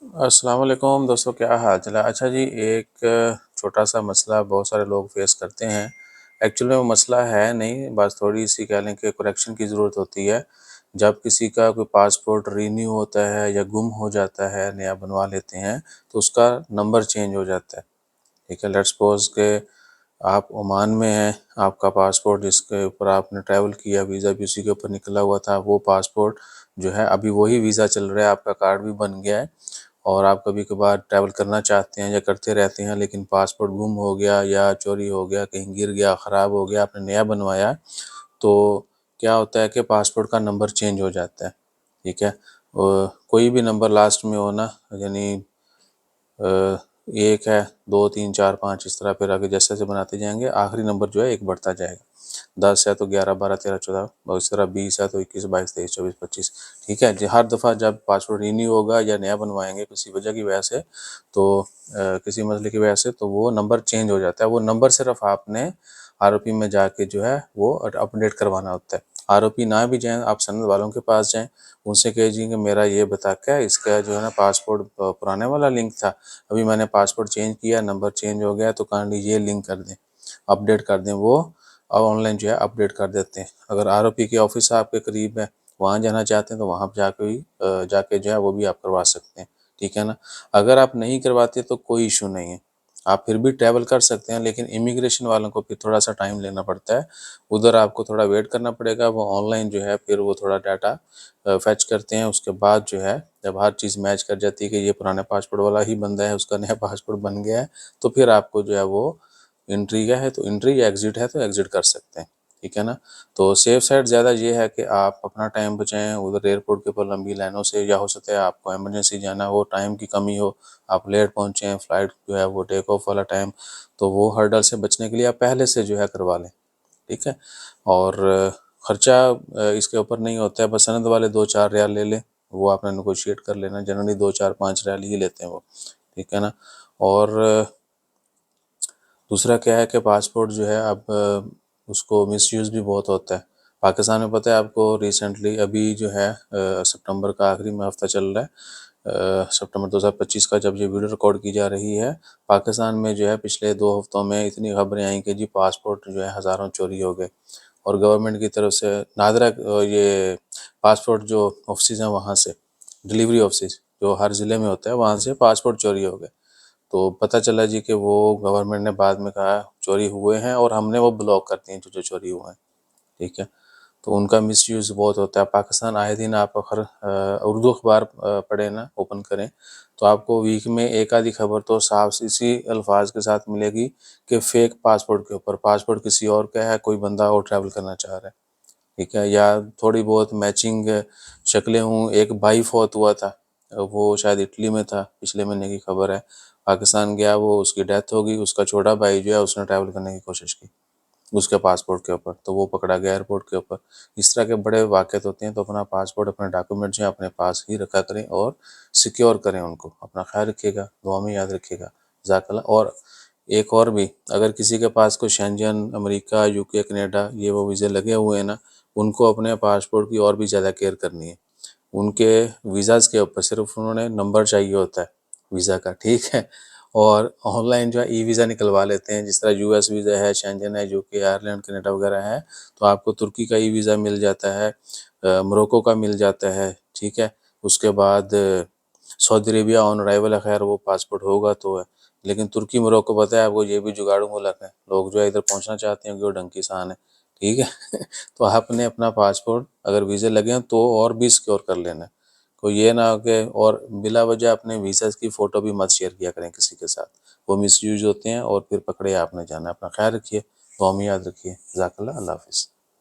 السلام علیکم دوستو، کیا حال چال ہے؟ اچھا جی، ایک چھوٹا سا مسئلہ بہت سارے لوگ فیس کرتے ہیں۔ ایکچولی میں وہ مسئلہ ہے نہیں، بس تھوڑی سی کہہ لیں کہ کریکشن کی ضرورت ہوتی ہے۔ جب کسی کا کوئی پاسپورٹ رینیو ہوتا ہے یا گم ہو جاتا ہے، نیا بنوا لیتے ہیں تو اس کا نمبر چینج ہو جاتا ہے۔ ٹھیک ہے، لیٹس سپوز کہ آپ عمان میں ہیں، آپ کا پاسپورٹ جس کے اوپر آپ نے ٹریول کیا، ویزا بھی اسی کے اوپر نکلا ہوا تھا، وہ پاسپورٹ جو ہے ابھی وہی ویزا چل رہا ہے، آپ کا کارڈ بھی بن گیا ہے اور آپ کبھی کبھار ٹریول کرنا چاہتے ہیں یا کرتے رہتے ہیں، لیکن پاسپورٹ گم ہو گیا یا چوری ہو گیا، کہیں گر گیا، خراب ہو گیا، آپ نے نیا بنوایا، تو کیا ہوتا ہے کہ پاسپورٹ کا نمبر چینج ہو جاتا ہے۔ ٹھیک ہے، کوئی بھی نمبر لاسٹ میں ہونا، یعنی ایک ہے، 2 3 4 5، اس طرح پھر آگے جیسے جیسے بناتے جائیں گے آخری نمبر جو ہے ایک بڑھتا جائے گا۔ 10 ہے تو 11 12 13 14، اور اس طرح 20 ہے تو 21 22 23 24 25۔ ٹھیک ہے جی، ہر دفعہ جب پاسپورٹ رینیو ہوگا یا نیا بنوائیں گے کسی وجہ کی وجہ سے، تو کسی مسئلے کی وجہ سے، تو وہ نمبر چینج ہو جاتا ہے۔ وہ نمبر صرف آپ نے ROP میں جا کے جو ہے وہ اپڈیٹ کروانا ہوتا ہے۔ ROP نہ بھی جائیں، آپ سند والوں کے پاس جائیں، ان سے کہیے کہ میرا یہ بتا کے اس کا جو ہے نا پاسپورٹ پرانے والا لنک تھا، ابھی میں نے پاسپورٹ چینج کیا، نمبر چینج ہو گیا، تو کائنڈلی یہ لنک کر دیں، اپڈیٹ کر دیں۔ وہ اب آن لائن جو ہے اپڈیٹ کر دیتے ہیں۔ اگر ROP کے آفس آپ کے قریب ہے، وہاں جانا چاہتے ہیں تو وہاں جا کے جو ہے وہ بھی آپ کروا سکتے ہیں۔ ٹھیک ہے نا، اگر آپ نہیں کرواتے تو کوئی ایشو نہیں ہے، آپ پھر بھی ٹریول کر سکتے ہیں، لیکن امیگریشن والوں کو پھر تھوڑا سا ٹائم لینا پڑتا ہے، ادھر آپ کو تھوڑا ویٹ کرنا پڑے گا۔ وہ آن لائن جو ہے پھر وہ تھوڑا ڈاٹا فیچ کرتے ہیں، اس کے بعد جو ہے جب ہر چیز میچ کر جاتی ہے کہ یہ پرانے پاسپورٹ والا ہی بندہ ہے، اس کا نیا پاسپورٹ بن گیا ہے، تو پھر آپ کو جو ہے وہ انٹری کا ہے تو انٹری، یا ایگزٹ ہے تو ایگزٹ کر سکتے ہیں۔ ٹھیک ہے نا، تو سیف سائڈ زیادہ یہ ہے کہ آپ اپنا ٹائم بچائیں ادھر ایئرپورٹ کے اوپر لمبی لائنوں سے، یا ہو سکتا ہے آپ کو ایمرجنسی جانا ہو، ٹائم کی کمی ہو، آپ لیٹ پہنچیں، فلائٹ جو ہے وہ ٹیک آف والا ٹائم، تو وہ ہرڈل سے بچنے کے لیے آپ پہلے سے جو ہے کروا لیں۔ ٹھیک ہے، اور خرچہ اس کے اوپر نہیں ہوتا ہے، بس سند والے 2 4 ریال لے لیں، وہ آپ نے نیگوشیٹ کر لینا، جنرلی 2 4 5 ریال ہی لیتے ہیں وہ۔ ٹھیک ہے نا، اور دوسرا کیا ہے کہ پاسپورٹ جو ہے اب اس کو مس یوز بھی بہت ہوتا ہے پاکستان میں۔ پتہ ہے آپ کو، ریسنٹلی ابھی جو ہے سپتمبر کا آخری میں ہفتہ چل رہا ہے، سپتمبر 2025 کا، جب یہ ویڈیو ریکارڈ کی جا رہی ہے، پاکستان میں جو ہے پچھلے 2 ہفتوں میں اتنی خبریں آئیں کہ جی پاسپورٹ جو ہے ہزاروں چوری ہو گئے، اور گورنمنٹ کی طرف سے نادرہ یہ پاسپورٹ جو آفسز ہیں وہاں سے، ڈیلیوری آفسز جو ہر ضلع میں ہوتا ہے، وہاں سے پاسپورٹ چوری ہو گئے۔ تو پتہ چلا جی کہ وہ گورنمنٹ نے بعد میں کہا چوری ہوئے ہیں، اور ہم نے وہ بلاک کر دیے جو چوری ہوئے ہیں۔ ٹھیک ہے، تو ان کا مس یوز بہت ہوتا ہے پاکستان۔ آئے دن آپ اگر اردو اخبار پڑھیں نا، اوپن کریں، تو آپ کو ویک میں ایک آدھی خبر تو صاف اسی الفاظ کے ساتھ ملے گی کہ فیک پاسپورٹ کے اوپر، پاسپورٹ کسی اور کا ہے، کوئی بندہ اور ٹریول کرنا چاہ رہا ہے۔ ٹھیک ہے، یا تھوڑی بہت میچنگ شکلیں ہوں۔ ایک بھائی فوت ہوا تھا، وہ شاید اٹلی میں تھا، پچھلے مہینے کی خبر ہے، پاکستان گیا، وہ اس کی ڈیتھ ہو گئی، اس کا چھوٹا بھائی جو ہے اس نے ٹریول کرنے کی کوشش کی اس کے پاسپورٹ کے اوپر، تو وہ پکڑا گیا ایئرپورٹ کے اوپر۔ اس طرح کے بڑے واقعات ہوتے ہیں، تو اپنا پاسپورٹ، اپنے ڈاکومنٹ جو ہیں اپنے پاس ہی رکھا کریں اور سیکیور کریں ان کو۔ اپنا خیال رکھیے گا، دعا میں یاد رکھیے گا، جزاک اللہ۔ اور ایک اور بھی، اگر کسی کے پاس کوئی شینجن، امریکہ، UK، کینیڈا، یہ وہ ویزے لگے ہوئے ہیں نا، ان کو اپنے پاسپورٹ کی اور بھی زیادہ کیئر کرنی ہے۔ ان کے ویزاز کے اوپر صرف انہوں نے نمبر چاہیے ہوتا ہے ویزا کا، ٹھیک ہے، اور آن لائن جو ہے ای ویزا نکلوا لیتے ہیں، جس طرح US ویزا ہے، شینجن ہے، UK، آئرلینڈ، کینیڈا وغیرہ ہے، تو آپ کو ترکی کا ای ویزا مل جاتا ہے، موروکو کا مل جاتا ہے۔ ٹھیک ہے، اس کے بعد سعودی عربیہ آن ارائیول ہے، خیر وہ پاسپورٹ ہوگا تو ہے، لیکن ترکی موروکو پتہ ہے آپ کو، یہ بھی جگاڑو ملک ہے، لوگ جو ہے ادھر پہنچنا چاہتے ہیں کہ وہ ڈنکی سان ہے۔ ٹھیک ہے تو آپ نے اپنا پاسپورٹ اگر ویزے لگے ہیں تو اور بھی سیکیور کر لینا ہے، کوئی یہ نہ ہو کہ، اور بلا وجہ اپنے ویزاز کی فوٹو بھی مت شیئر کیا کریں کسی کے ساتھ، وہ مس یوز ہوتے ہیں اور پھر پکڑے آپ نے جانا ہے۔ اپنا خیال رکھیے، دعا میں یاد رکھیے، جزاک اللہ، اللہ حافظ۔